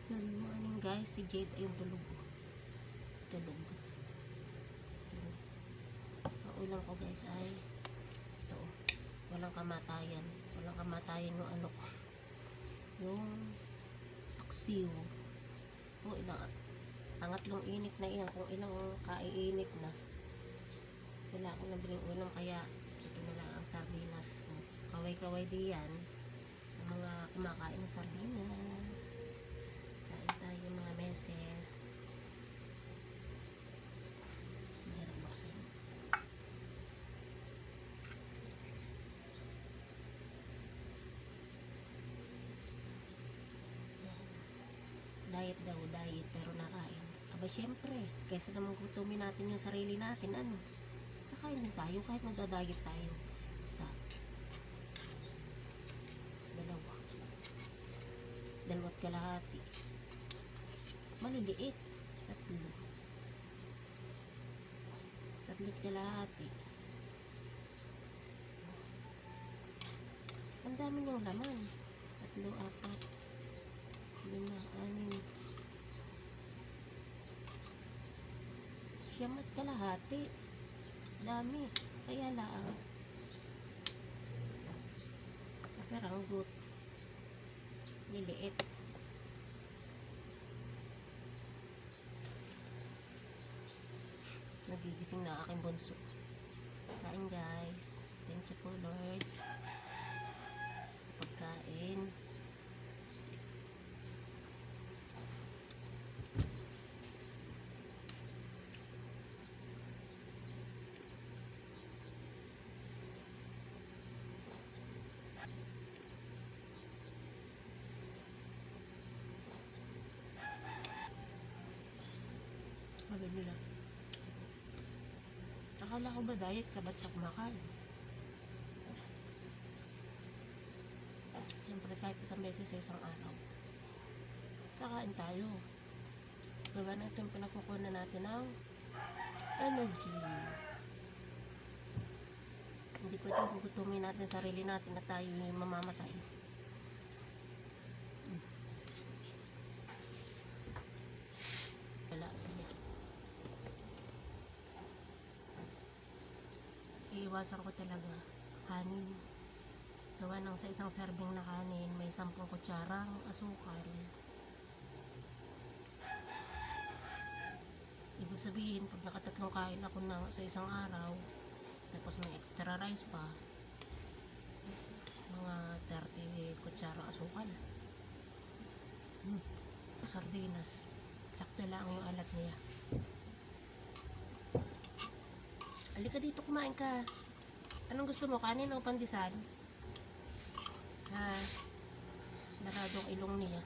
Good morning guys, si Jade ay tulog. Tulog. Ang ulam ko guys ay ito. Walang kamatayan. Walang kamatayan yung ano ko. Yung paksiw. O ilang pangatlong init na yan. Kung ilang kaiinit na. Wala akong nabiling ulam kaya ito na lang ang sardinas. Kaway-kaway diyan sa mga kumakain ng sardinas. Kain tayo mga meses. Mayroon buksan. Diet daw, diet pero nakain. Aba syempre, kaysa naman gutumin natin yung sarili natin, ano? Nakain din tayo kahit nagda-diet tayo. Isa. Dalawa. Dalawat kalahati. Maliliit. Tatlo. Tatlo't kalahati. Ang dami niyang laman. 3, 4, 5, 6. Siyam't kalahati. Dami. Kaya lang. Kaperanggot. Niliit. Nagigising na aking bunso. Kain guys. Thank you po Lord sa pagkain. Sabi nila, akala ko ba diet sabat sa kumakain? Siyempre kahit isang beses sa isang araw kakain tayo. Diba na ito yung pinakukuha na natin ng energy. Hindi pwedeng gugutumin natin sarili natin na tayo yung mamamatay. Wala siya. Iiwasan ko talaga kanin. Gawa ng sa isang serving na kanin may 10 kutsarang asukal. Ibig sabihin pag nakatatlong kain ako na sa isang araw tapos may extra rice pa, mga 30 kutsarang asukal. Sardinas sakto lang yung alat niya. Halika dito, kumain ka. Anong gusto mo, kanin o pandesal? Ha? Naradong ilong niya.